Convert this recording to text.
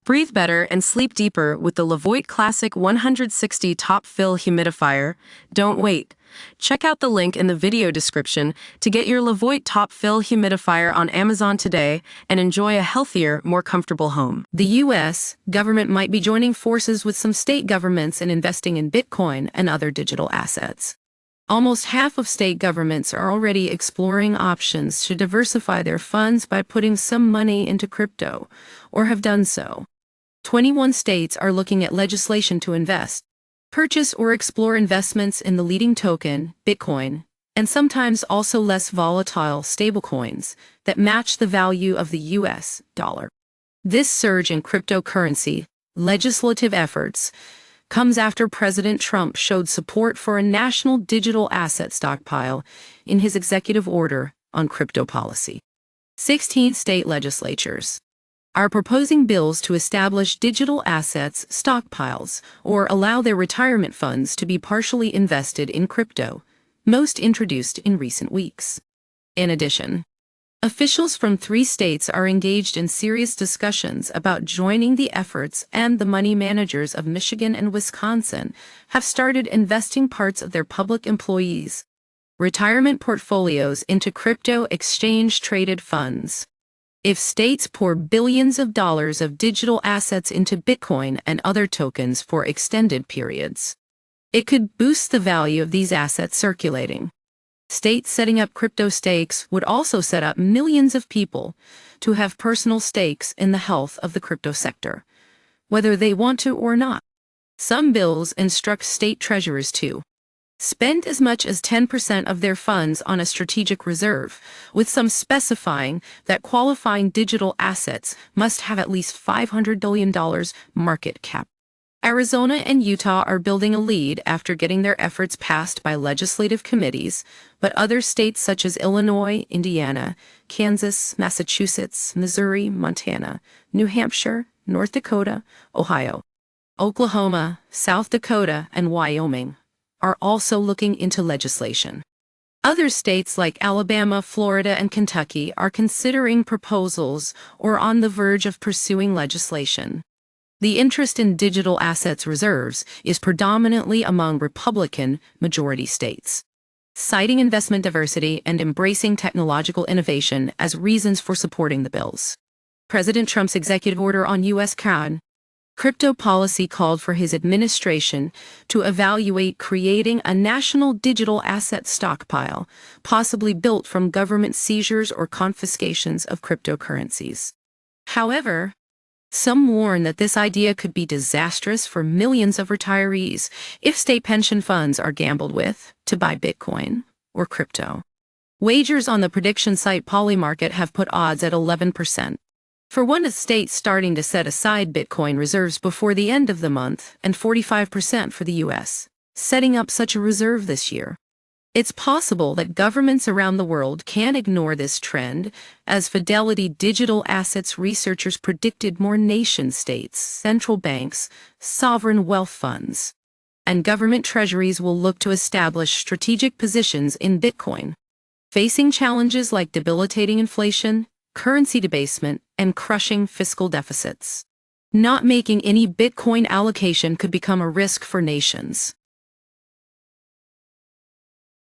Breathe better and sleep deeper with the Levoit Classic 160 Top Fill Humidifier. Don't wait. Check out the link in the video description to get your Levoit Top Fill Humidifier on Amazon today and enjoy a healthier, more comfortable home. The U.S. government might be joining forces with some state governments in investing in Bitcoin and other digital assets. Almost half of state governments are already exploring options to diversify their funds by putting some money into crypto, or have done so. 21 states are looking at legislation to invest, purchase or explore investments in the leading token, Bitcoin, and sometimes also less volatile stablecoins that match the value of the U.S. dollar. This surge in cryptocurrency legislative efforts comes after President Trump showed support for a national digital asset stockpile in his executive order on crypto policy. 16 state legislatures are proposing bills to establish digital assets stockpiles or allow their retirement funds to be partially invested in crypto, most introduced in recent weeks. In addition, officials from 3 states are engaged in serious discussions about joining the efforts, and the money managers of Michigan and Wisconsin have started investing parts of their public employees' retirement portfolios into crypto exchange-traded funds. If states pour billions of dollars of digital assets into Bitcoin and other tokens for extended periods, it could boost the value of these assets circulating. States setting up crypto stakes would also set up millions of people to have personal stakes in the health of the crypto sector, whether they want to or not. Some bills instruct state treasurers to spend as much as 10% of their funds on a strategic reserve, with some specifying that qualifying digital assets must have at least $500 billion market cap. Arizona and Utah are building a lead after getting their efforts passed by legislative committees, but other states such as Illinois, Indiana, Kansas, Massachusetts, Missouri, Montana, New Hampshire, North Dakota, Ohio, Oklahoma, South Dakota, and Wyoming are also looking into legislation. Other states like Alabama, Florida, and Kentucky are considering proposals or on the verge of pursuing legislation. The interest in digital assets reserves is predominantly among Republican majority states, citing investment diversity and embracing technological innovation as reasons for supporting the bills. President Trump's executive order on U.S. crypto policy called for his administration to evaluate creating a national digital asset stockpile, possibly built from government seizures or confiscations of cryptocurrencies. However, some warn that this idea could be disastrous for millions of retirees if state pension funds are gambled with to buy Bitcoin or crypto. Wagers on the prediction site Polymarket have put odds at 11%. For one of states starting to set aside Bitcoin reserves before the end of the month, and 45% for the U.S. setting up such a reserve this year. It's possible that governments around the world can't ignore this trend, as Fidelity Digital Assets researchers predicted more nation-states, central banks, sovereign wealth funds, and government treasuries will look to establish strategic positions in Bitcoin, facing challenges like debilitating inflation, currency debasement, and crushing fiscal deficits. Not making any Bitcoin allocation could become a risk for nations.